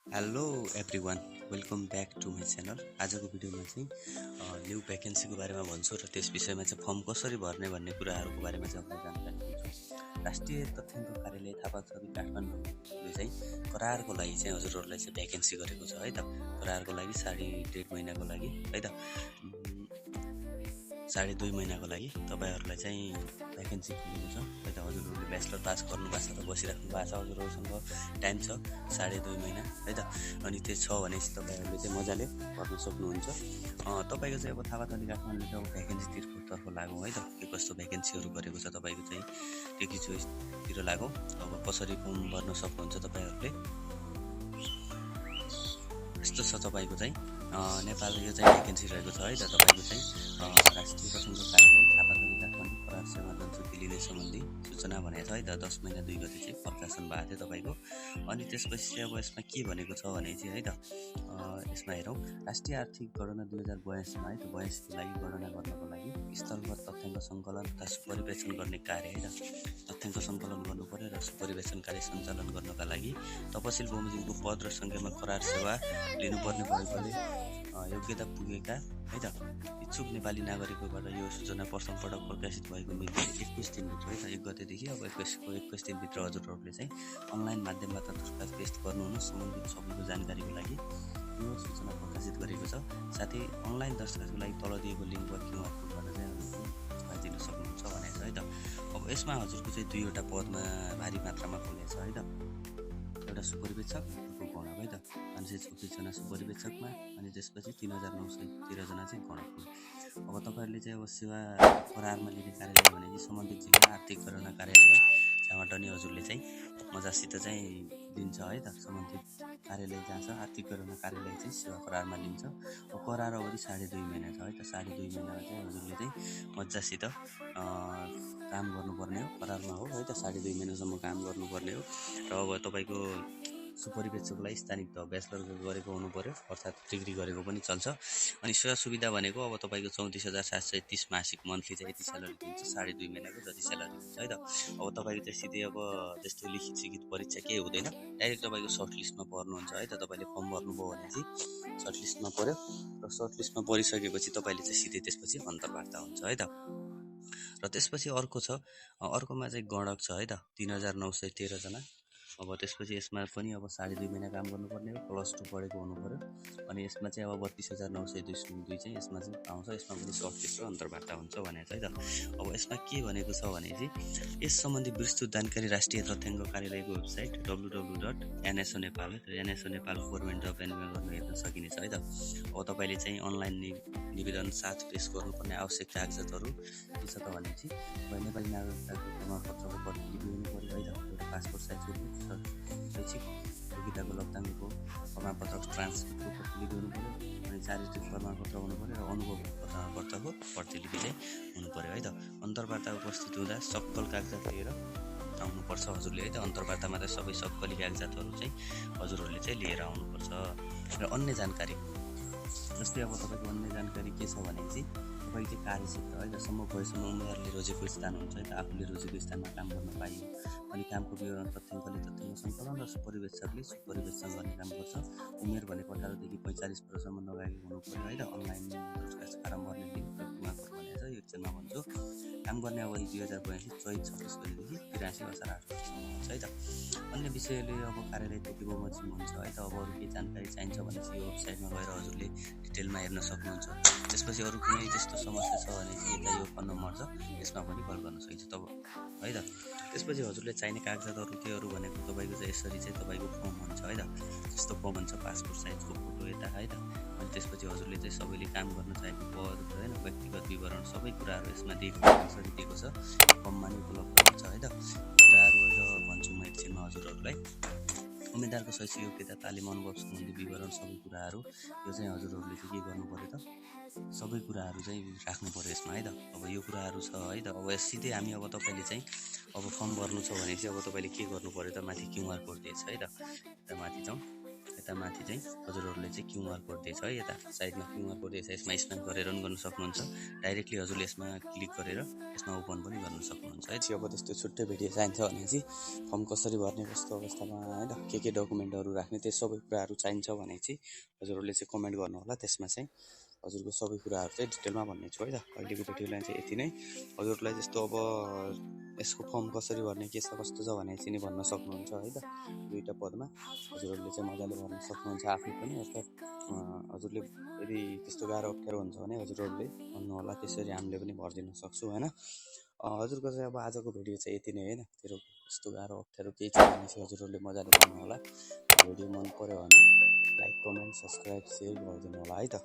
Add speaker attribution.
Speaker 1: Hello everyone, welcome back to my channel. आजको भिडियोमा चाहिँ न्यू भ्याकेन्सीको बारेमा भन्छु र त्यस विषयमा चाहिँ फर्म कसरी भर्ने भन्ने कुराहरूको बारेमा चाहिँ जानकारी दिन्छु। राष्ट्रिय तथ्याङ्क कार्यालय थापाथली काठमाडौँले चाहिँ करारको लागि चाहिँ हजुरहरूलाई चाहिँ भ्याकेन्सी गरेको छ है त। करारको लागि 1.5 महिनाको लागि है त, 2.5 महिनाको लागि तपाईँहरूलाई चाहिँ भ्याकेन्सी खुलेको छ है त। हजुरहरूले ब्याचलर पास गर्नुभएको छ र बसिराख्नु भएको छ, हजुरहरूसँग टाइम छ 2.5 महिना है त। अनि त्यो छ भने चाहिँ तपाईँहरूले चाहिँ मजाले भर्न सक्नुहुन्छ। तपाईँको चाहिँ अब थापाथली काठमाडौँले अब भ्याकेन्सीतर्फ लागौँ है त। के कस्तो भ्याकेन्सीहरू गरेको छ तपाईँको चाहिँ टेकी चोइसतिर लागौँ। अब कसरी फर्म भर्न सक्नुहुन्छ तपाईँहरूले। यस्तो छ तपाईँको चाहिँ नेपाल यो चाहिँ भ्याकेन्सी रहेको छ है त। तपाईँको चाहिँ राष्ट्रिय तथ्याङ्क कार्यालय थापाथली काठमाडौँ करार सेवा जनशक्ति लिने सम्बन्धी सूचना भनेको छ है त। 10 महिना 2 गते चाहिँ प्रकाशन भएको थियो तपाईँको। अनि त्यसपछि चाहिँ अब यसमा के भनेको छ भने चाहिँ है त, यसमा हेरौँ राष्ट्रिय आर्थिक गणना 2082मा है त, 82को लागि गणना गर्नको लागि स्थलगत तथ्याङ्क सङ्कलन तथा सुपरिवेक्षण गर्ने कार्य है त। तथ्याङ्क सङ्कलन गर्नु पर्यो र सुपरिवेक्षण कार्य सञ्चालन गर्नका लागि तपसिल बमोजिमको पद र सङ्ख्यामा करार सेवा लिनुपर्ने भएकोले योग्यता पुगेका है त इच्छुक नेपाली नागरिकबाट यो सूचना प्रथम पटक प्रकाशित भएको मिति 21 दिनभित्र है त, 1 गतेदेखि अब 21 दिनभित्र हजुरहरूले चाहिँ अनलाइन माध्यमबाट दरखास्त पेस्ट गर्नुहुन सम्बन्धित सबैको जानकारीको लागि यो सूचना प्रकाशित गरेको छ। साथै अनलाइन दरखास्तको लागि तल दिएको लिङ्क वा क्युआर कोडबाट चाहिँ हजुरले दिन सक्नुहुन्छ भनेको छ है त। अब यसमा हजुरको चाहिँ 2वटा पदमा भारी मात्रामा खुलेको छ है त। एउटा सुपरिवेक्षक, अर्को गणक है त। 526 जना सुपरिवेक्षकमा अनि त्यसपछि 3913 जना चाहिँ गणकमा। अब तपाईँहरूले चाहिँ अब सेवा करारमा लिने कार्यालय भने चाहिँ सम्बन्धित जिल्ला आर्थिक गणना कार्यालय जहाँबाट नि हजुरले चाहिँ मजासित चाहिँ दिन्छ है त। सम्बन्धित कार्यालय जहाँ छ आर्थिक गणना कार्यालय चाहिँ सेवा करारमा लिन्छ। अब करार अवधि 2.5 महिना छ है त। 2.5 महिना चाहिँ हजुरले चाहिँ मजासित काम गर्नुपर्ने हो, करारमा हो है त। 2.5 महिनासम्म काम गर्नुपर्ने हो। र अब तपाईँको सुपरिवेक्षकलाई स्थानिक तह ब्याचलर गरेको हुनु पर्यो, अर्थात् डिग्री गरेको पनि चल्छ। अनि सेवा सुविधा भनेको अब तपाईँको 34,730 मासिक मन्थली चाहिँ यति स्यालेरी दिन्छ, 2.5 महिनाको जति स्यालेरी दिन्छ है त। अब तपाईँको चाहिँ सिधै अब जस्तो लिखित परीक्षा केही हुँदैन, डाइरेक्ट तपाईँको सर्ट लिस्टमा पर्नुहुन्छ है त। तपाईँले फर्म भर्नुभयो भने चाहिँ सर्ट लिस्टमा पर्यो र सर्ट लिस्टमा परिसकेपछि तपाईँले चाहिँ सिधै त्यसपछि अन्तर्वार्ता हुन्छ है त। र त्यसपछि अर्कोमा चाहिँ गणक छ है त, 3913 जना। अब त्यसपछि यसमा पनि अब 2.5 महिना काम गर्नुपर्ने हो, +2 पढेको हुनु पर्यो। अनि यसमा चाहिँ अब 32,902 चाहिँ यसमा चाहिँ पाउँछ। यसमा पनि सर्ट लिस्ट र अन्तर्वार्ता हुन्छ भनेको छ है त। अब यसमा के भनेको छ भने चाहिँ यस सम्बन्धी विस्तृत जानकारी राष्ट्रिय तथ्याङ्क कार्यालयको website www.nso Nepal NSO Nepal government जब एनिमेल गर्न हेर्न सकिनेछ है त। अब तपाईँले चाहिँ अनलाइन निवेदन साथ पेश गर्नुपर्ने आवश्यक कागजातहरू के छ त भने चाहिँ नेपाली नागरिकताको प्रमाणपत्रको प्रतिलिपि हुनु पर्यो है त। एउटा पासपोर्ट साइजको शैक्षिक योग्यताको लप्ताङ्गको प्रमाणपत्र ट्रान्सक्रिप्टको प्रतिलिपि हुनु पर्यो। अनि चारित्रिक प्रमाणपत्र हुनु पर्यो र अनुभव प्रमाणपत्रको प्रतिलिपि चाहिँ हुनु पर्यो है त। अन्तर्वार्ता उपस्थित हुँदा सक्कल कागजात लिएर आउनुपर्छ हजुरले है त। अन्तर्वार्तामा चाहिँ सबै सक्कली कागजातहरू चाहिँ हजुरहरूले चाहिँ लिएर आउनुपर्छ। र अन्य जानकारी जस्तै अब तपाईँको अन्य जानकारी के छ भने चाहिँ तपाईँको चाहिँ कार्यक्षेत्र है त। भएसम्म उम्मेदवारले रोजेको स्थान हुन्छ है त, आफूले रोजेको स्थानमा काम गर्न पाइयो। अनि कामको विवरण तथ्याङ्कले तथ्याङ्क सङ्कलन र सुपरिवेक्षकले सुपरिवेक्षण गर्ने काम गर्छ। उमेर भनेको 18 देखि 45 वर्षसम्म नगएको हुनु पर्यो है त। अनलाइन दरखास्त फारम भर्ने लिङ्क र क्युआर कोड भनेको छ, यो एकछिनमा भन्छु। काम गर्ने अवधि 2082 चैत 26 गतेदेखि 83 असार 8 वर्षसम्म हुन्छ है त। अन्य विषयले अब कार्यालय त्यति बमोजिम हुन्छ है त। अब अरू केही जानकारी चाहिन्छ भने चाहिँ यो वेबसाइटमा गएर हजुरले डिटेलमा हेर्न सक्नुहुन्छ। त्यसपछि अरू कुनै त्यस्तो समस्या छ भने चाहिँ यता यो फोन नम्बर छ, यसमा पनि कल गर्न सकिन्छ तब है त। त्यसपछि हजुरले चाहिने कागजातहरू के अरू भनेको तपाईँको चाहिँ यसरी चाहिँ तपाईँको फर्म हुन्छ है त। जस्तो फर्म हुन्छ पासपोर्ट साइजको फोटो यता है त। अनि त्यसपछि हजुरले चाहिँ सबैले काम गर्न चाहेको पद होइन, व्यक्तिगत विवरण सबै कुराहरू यसमा दिएको यसरी दिएको छ, फर्ममा नै उपलब्ध हुन्छ है त। कुराहरू अहिले भन्छु म एकछिनमा हजुरहरूलाई। उम्मेदवारको शैक्षिक योग्यता, तालिम, अनुभव सम्बन्धी विवरण सबै कुराहरू यो चाहिँ हजुरहरूले चाहिँ के गर्नु पर्यो त, सबै कुराहरू चाहिँ राख्नु पर्यो यसमा है त। अब यो कुराहरू छ है त। अब सिधै हामी अब तपाईँले चाहिँ अब फर्म भर्नु छ भने चाहिँ अब तपाईँले के गर्नु पर्यो त, माथि क्युआर कोड दिएछ है त, यता माथि जाउँ है त। यता माथि चाहिँ हजुरहरूले चाहिँ क्युआर कोड दिएछ है, यता साइडमा क्युआर कोड दिएछ, यसमा स्क्यान गरेर रन गर्न सक्नुहुन्छ। डाइरेक्टली हजुरले यसमा क्लिक गरेर यसमा ओपन पनि गर्न सक्नुहुन्छ है। अब त्यस्तो छुट्टै भिडियो चाहिन्छ भने चाहिँ फर्म कसरी भर्ने, कस्तो अवस्थामा होइन, के डकुमेन्टहरू राख्ने, त्यो सबै कुराहरू चाहिन्छ भने चाहिँ हजुरहरूले चाहिँ कमेन्ट गर्नु होला। त्यसमा चाहिँ हजुरको सबै कुराहरू चाहिँ डिटेलमा भन्ने छु है त। अहिलेको भिडियोलाई चाहिँ यति नै। हजुरलाई त्यस्तो अब यसको फर्म कसरी भर्ने, के छ कस्तो छ भने चाहिँ नि भन्न सक्नुहुन्छ है त। दुईवटा पदमा हजुरहरूले चाहिँ मजाले भर्न सक्नुहुन्छ आफै पनि। अर्थात् हजुरले यदि त्यस्तो गाह्रो अप्ठ्यारो हुन्छ भने हजुरहरूले भन्नु होला, त्यसरी हामीले पनि भरिदिन सक्छौँ होइन। हजुरको चाहिँ अब आजको भिडियो चाहिँ यति नै होइन। तेरो यस्तो गाह्रो अप्ठ्यारो केही छ भने चाहिँ हजुरहरूले मजाले भन्नु होला। भिडियो मन पऱ्यो भने लाइक, कमेन्ट, सब्सक्राइब, सेयर गरिदिनु होला है त।